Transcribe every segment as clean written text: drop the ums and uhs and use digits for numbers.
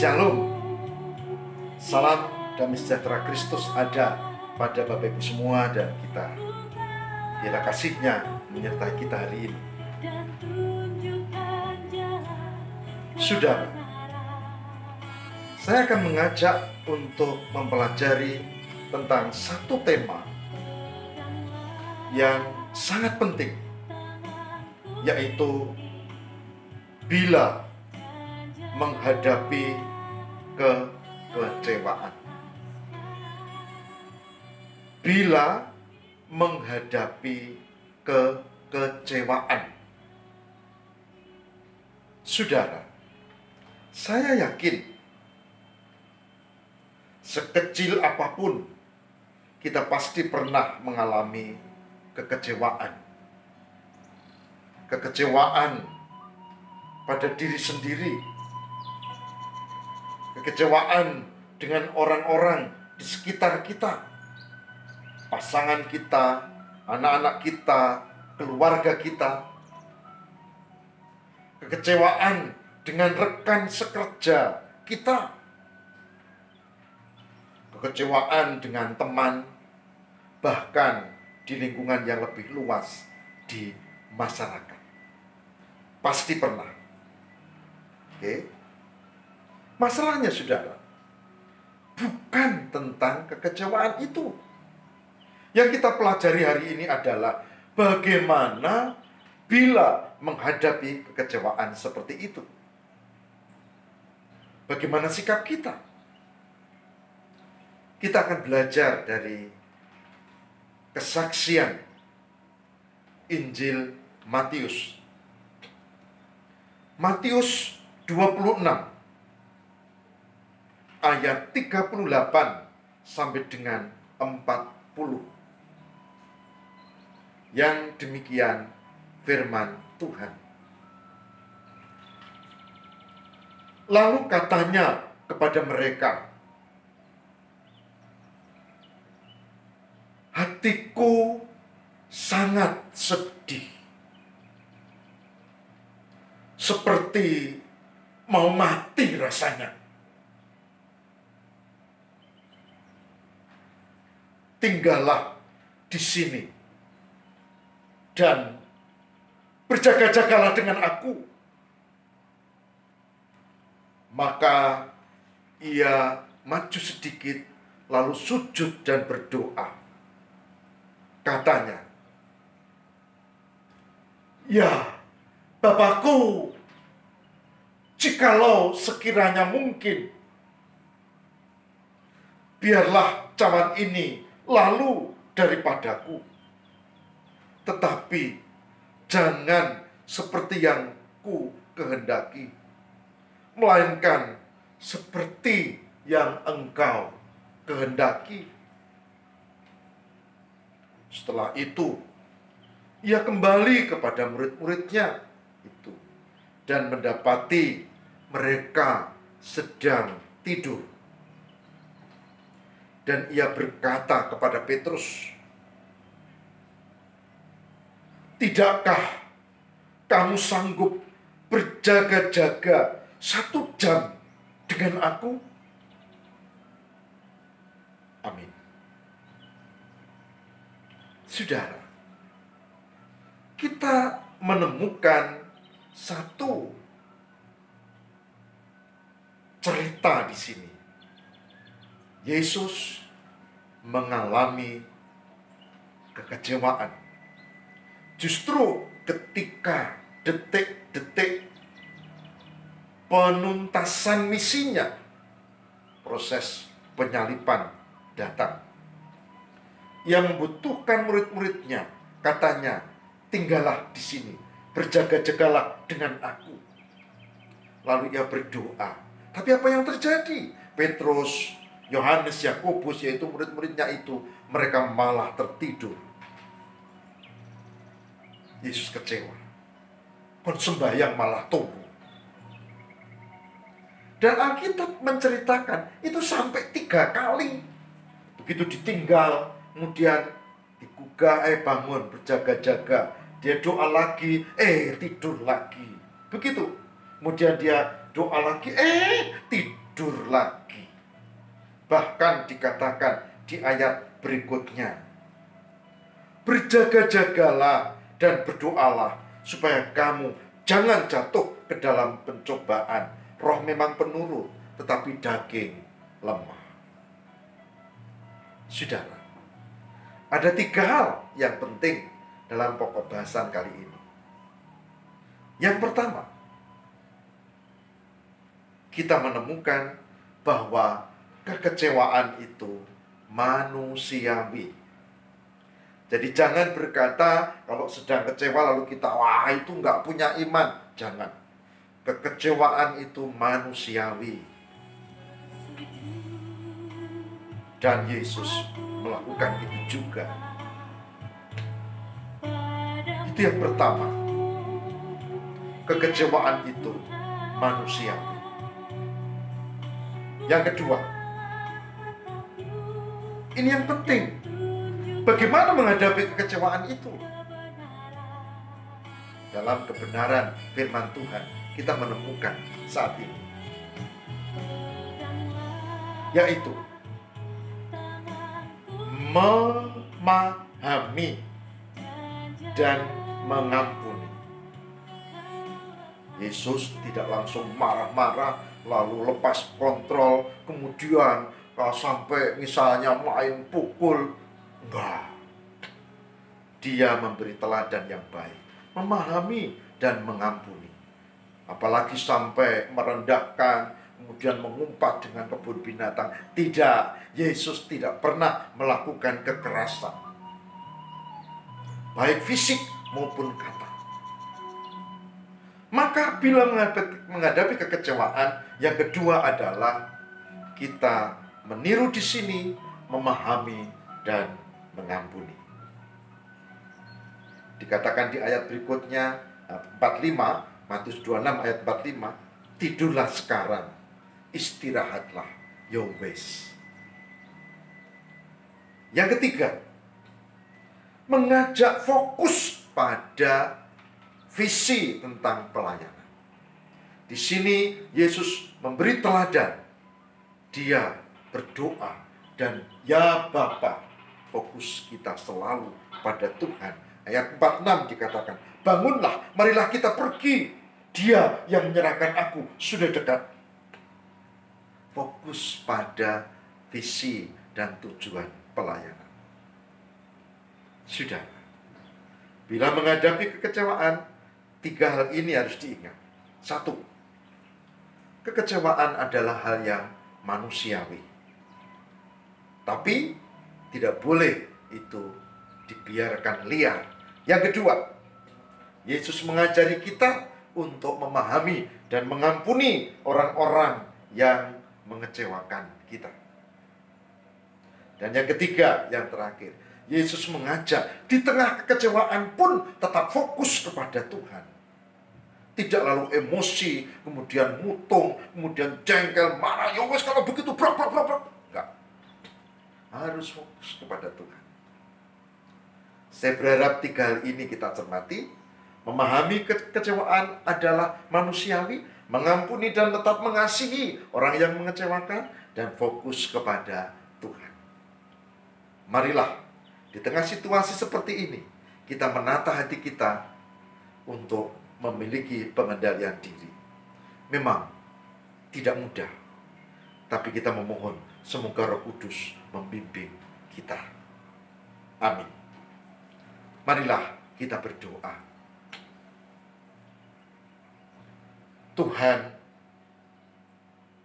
Shalom. Salam damai sejahtera Kristus ada pada Bapak Ibu semua dan kita. Biarlah kasih-Nya menyertai kita hari ini. Saudara, saya akan mengajak untuk mempelajari tentang satu tema yang sangat penting, yaitu bila menghadapi kekecewaan. Bila menghadapi kekecewaan. Saudara, saya yakin sekecil apapun kita pasti pernah mengalami kekecewaan. Kekecewaan pada diri sendiri. Kekecewaan dengan orang-orang di sekitar kita. Pasangan kita, anak-anak kita, keluarga kita. Kekecewaan dengan rekan sekerja kita. Kekecewaan dengan teman, bahkan di lingkungan yang lebih luas di masyarakat. Pasti pernah. Oke. Masalahnya, saudara, bukan tentang kekecewaan itu. Yang kita pelajari hari ini adalah bagaimana bila menghadapi kekecewaan seperti itu. Bagaimana sikap kita? Kita akan belajar dari kesaksian Injil Matius. Matius 26 ayat 38 sampai dengan 40. Yang demikian firman Tuhan. Lalu katanya kepada mereka, hatiku sangat sedih, seperti mau mati rasanya. Tinggallah di sini dan berjaga-jagalah dengan aku. Maka ia maju sedikit lalu sujud dan berdoa. Katanya, ya Bapakku, jikalau sekiranya mungkin, biarlah cawan ini lalu daripadaku. Tetapi jangan seperti yang ku kehendaki, melainkan seperti yang engkau kehendaki. Setelah itu, ia kembali kepada murid-muridnya itu dan mendapati mereka sedang tidur. Dan ia berkata kepada Petrus, tidakkah kamu sanggup berjaga-jaga 1 jam dengan aku? Amin. Saudara, kita menemukan satu cerita di sini. Yesus mengalami kekecewaan. Justru ketika detik-detik penuntasan misinya, proses penyaliban datang. Yang membutuhkan murid-muridnya, katanya, tinggallah di sini, berjaga-jagalah dengan aku. Lalu ia berdoa. Tapi apa yang terjadi? Petrus, Yohanes, Yakobus, yaitu murid-muridnya itu, mereka malah tertidur. Yesus kecewa. Kon sembahyang malah turu. Dan Alkitab menceritakan itu sampai 3 kali. Begitu ditinggal, kemudian digugah, bangun, berjaga-jaga. Dia doa lagi, tidur lagi. Begitu. Kemudian dia doa lagi, tidur lagi. Bahkan dikatakan di ayat berikutnya, berjaga-jagalah dan berdoalah supaya kamu jangan jatuh ke dalam pencobaan. Roh memang penurut, tetapi daging lemah. Saudara, ada 3 hal yang penting dalam pokok bahasan kali ini. Yang pertama, kita menemukan bahwa kekecewaan itu manusiawi. Jadi jangan berkata kalau sedang kecewa lalu kita, wah itu nggak punya iman. Jangan. Kekecewaan itu manusiawi. Dan Yesus melakukan itu juga. Itu yang pertama. Kekecewaan itu manusiawi. Yang kedua, ini yang penting. Bagaimana menghadapi kekecewaan itu? Dalam kebenaran firman Tuhan, kita menemukan saat ini, yaitu memahami dan mengampuni. Yesus tidak langsung marah-marah lalu lepas kontrol, kemudian sampai misalnya main pukul. Enggak. Dia memberi teladan yang baik, memahami dan mengampuni. Apalagi sampai merendahkan, kemudian mengumpat dengan kebun binatang. Tidak, Yesus tidak pernah melakukan kekerasan, baik fisik maupun kata. Maka bila menghadapi kekecewaan, yang kedua adalah kita meniru di sini, memahami dan mengampuni. Dikatakan di ayat berikutnya 45, Matius 26 ayat 45, tidurlah sekarang, istirahatlah, yowes. Yang ketiga, mengajak fokus pada visi tentang pelayanan. Di sini Yesus memberi teladan. Dia berdoa dan ya Bapa, fokus kita selalu pada Tuhan. Ayat 46 dikatakan, bangunlah, marilah kita pergi. Dia yang menyerahkan aku sudah dekat. Fokus pada visi dan tujuan pelayanan. Sudah. Bila menghadapi kekecewaan, 3 hal ini harus diingat. 1, kekecewaan adalah hal yang manusiawi. Tapi tidak boleh itu dibiarkan liar. Yang kedua, Yesus mengajari kita untuk memahami dan mengampuni orang-orang yang mengecewakan kita. Dan yang ketiga, yang terakhir, Yesus mengajak di tengah kekecewaan pun tetap fokus kepada Tuhan. Tidak lalu emosi, kemudian mutung, kemudian jengkel, marah. Ya wes kalau begitu, brak. Enggak. Harus fokus kepada Tuhan. Saya berharap 3 hal ini kita cermati. Memahami kekecewaan adalah manusiawi, mengampuni dan tetap mengasihi orang yang mengecewakan, dan fokus kepada Tuhan. Marilah, di tengah situasi seperti ini, kita menata hati kita untuk memiliki pengendalian diri. Memang tidak mudah, tapi kita memohon semoga Roh Kudus membimbing kita. Amin. Marilah kita berdoa. Tuhan,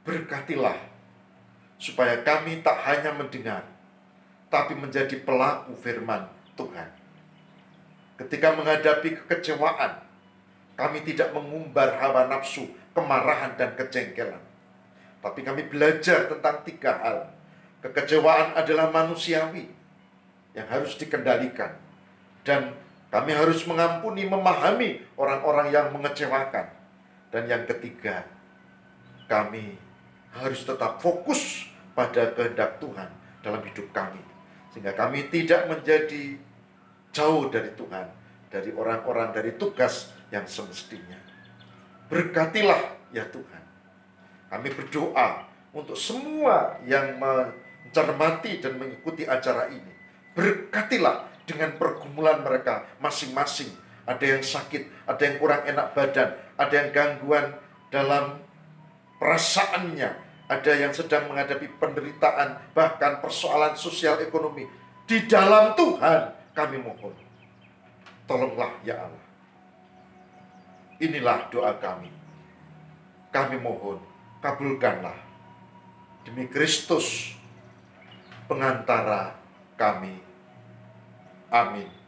berkatilah supaya kami tak hanya mendengar, tapi menjadi pelaku firman Tuhan. Ketika menghadapi kekecewaan, kami tidak mengumbar hawa nafsu, kemarahan, dan kejengkelan. Tapi kami belajar tentang 3 hal. Kekecewaan adalah manusiawi yang harus dikendalikan. Dan kami harus mengampuni, memahami orang-orang yang mengecewakan. Dan yang ketiga, kami harus tetap fokus pada kehendak Tuhan dalam hidup kami. Sehingga kami tidak menjadi jauh dari Tuhan, dari orang-orang, dari tugas yang semestinya. Berkatilah ya Tuhan. Kami berdoa untuk semua yang mencermati dan mengikuti acara ini. Berkatilah dengan pergumulan mereka masing-masing. Ada yang sakit, ada yang kurang enak badan, ada yang gangguan dalam perasaannya, ada yang sedang menghadapi penderitaan, bahkan persoalan sosial ekonomi. Di dalam Tuhan kami mohon, tolonglah ya Allah. Inilah doa kami. Kami mohon, kabulkanlah. Demi Kristus, pengantara kami. Amin.